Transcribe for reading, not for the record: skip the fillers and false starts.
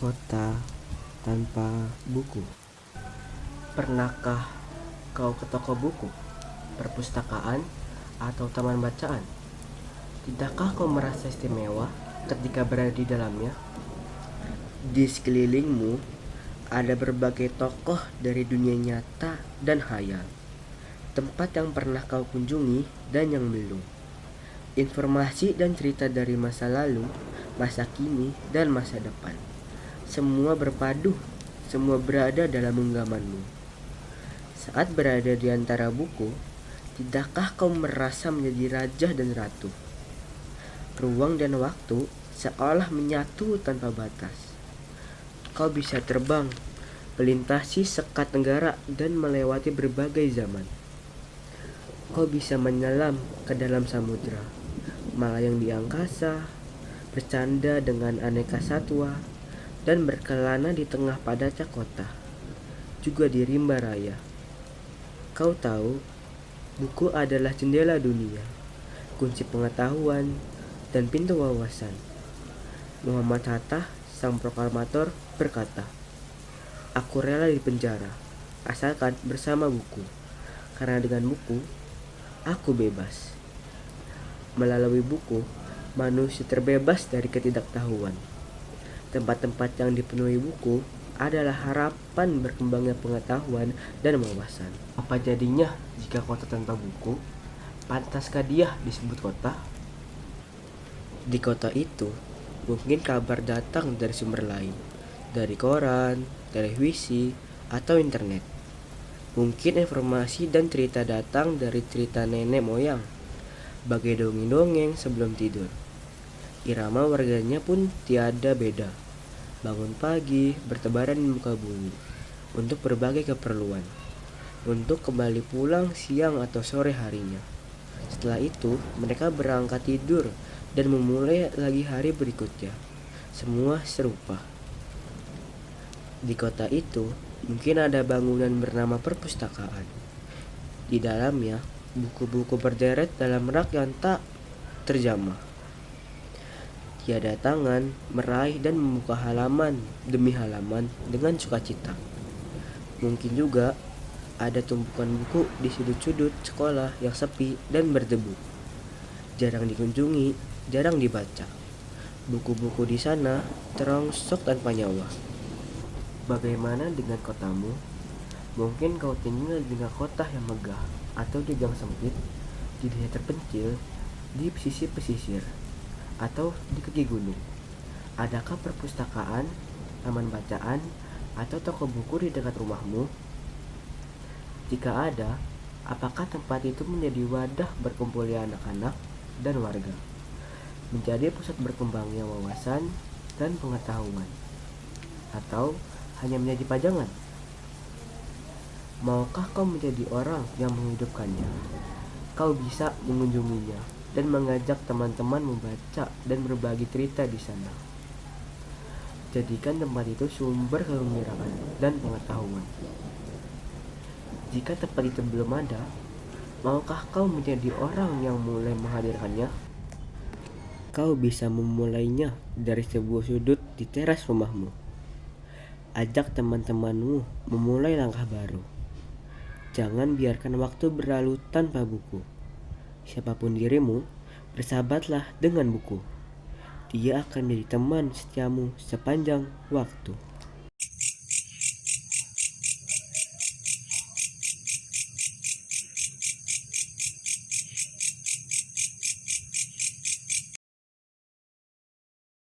Kota tanpa buku. Pernahkah kau ke toko buku, perpustakaan, atau taman bacaan? Tidakkah kau merasa istimewa ketika berada di dalamnya? Di sekelilingmu ada berbagai tokoh dari dunia nyata dan khayal, tempat yang pernah kau kunjungi dan yang belum. Informasi dan cerita dari masa lalu, masa kini, dan masa depan. Semua berpadu, semua berada dalam genggamanmu. Saat berada di antara buku, tidakkah kau merasa menjadi raja dan ratu? Ruang dan waktu seolah menyatu tanpa batas. Kau bisa terbang, melintasi sekat negara dan melewati berbagai zaman. Kau bisa menyelam ke dalam samudera, melayang di angkasa, bercanda dengan aneka satwa, dan berkelana di tengah padatnya kota, juga di rimba raya. Kau tahu, buku adalah jendela dunia, kunci pengetahuan, dan pintu wawasan. Muhammad Hatta, sang proklamator, berkata, "Aku rela di penjara, asalkan bersama buku, karena dengan buku, aku bebas." Melalui buku, manusia terbebas dari ketidaktahuan. Tempat-tempat yang dipenuhi buku adalah harapan berkembangnya pengetahuan dan wawasan. Apa jadinya jika kota tanpa buku? Pantaskah dia disebut kota? Di kota itu, mungkin kabar datang dari sumber lain, dari koran, televisi, atau internet. Mungkin informasi dan cerita datang dari cerita nenek moyang, bagai dongeng-dongeng sebelum tidur. Irama warganya pun tiada beda. Bangun pagi, bertebaran di muka bumi, untuk berbagai keperluan, untuk kembali pulang siang atau sore harinya. Setelah itu, mereka berangkat tidur dan memulai lagi hari berikutnya. Semua serupa. Di kota itu, mungkin ada bangunan bernama perpustakaan. Di dalamnya, buku-buku berderet dalam rak yang tak terjamah. Tiada tangan meraih dan membuka halaman demi halaman dengan sukacita. Mungkin juga ada tumpukan buku di sudut-sudut sekolah yang sepi dan berdebu. Jarang dikunjungi, jarang dibaca. Buku-buku di sana terongsok tanpa nyawa. Bagaimana dengan kotamu? Mungkin kau tinggal di tengah kota yang megah, atau di gang sempit, di desa terpencil, di sisi pesisir, atau di kaki gunung. Adakah perpustakaan, taman bacaan, atau toko buku di dekat rumahmu? Jika ada, apakah tempat itu menjadi wadah berkumpulnya anak-anak dan warga? Menjadi pusat berkembangnya wawasan dan pengetahuan? Atau hanya menjadi pajangan? Maukah kau menjadi orang yang menghidupkannya? Kau bisa mengunjunginya dan mengajak teman-teman membaca dan berbagi cerita di sana. Jadikan tempat itu sumber kegembiraan dan pengetahuan. Jika tempat itu belum ada, maukah kau menjadi orang yang mulai menghadirkannya? Kau bisa memulainya dari sebuah sudut di teras rumahmu. Ajak teman-temanmu memulai langkah baru. Jangan biarkan waktu berlalu tanpa buku. Siapapun dirimu, bersahabatlah dengan buku. Dia akan menjadi teman setiamu sepanjang waktu.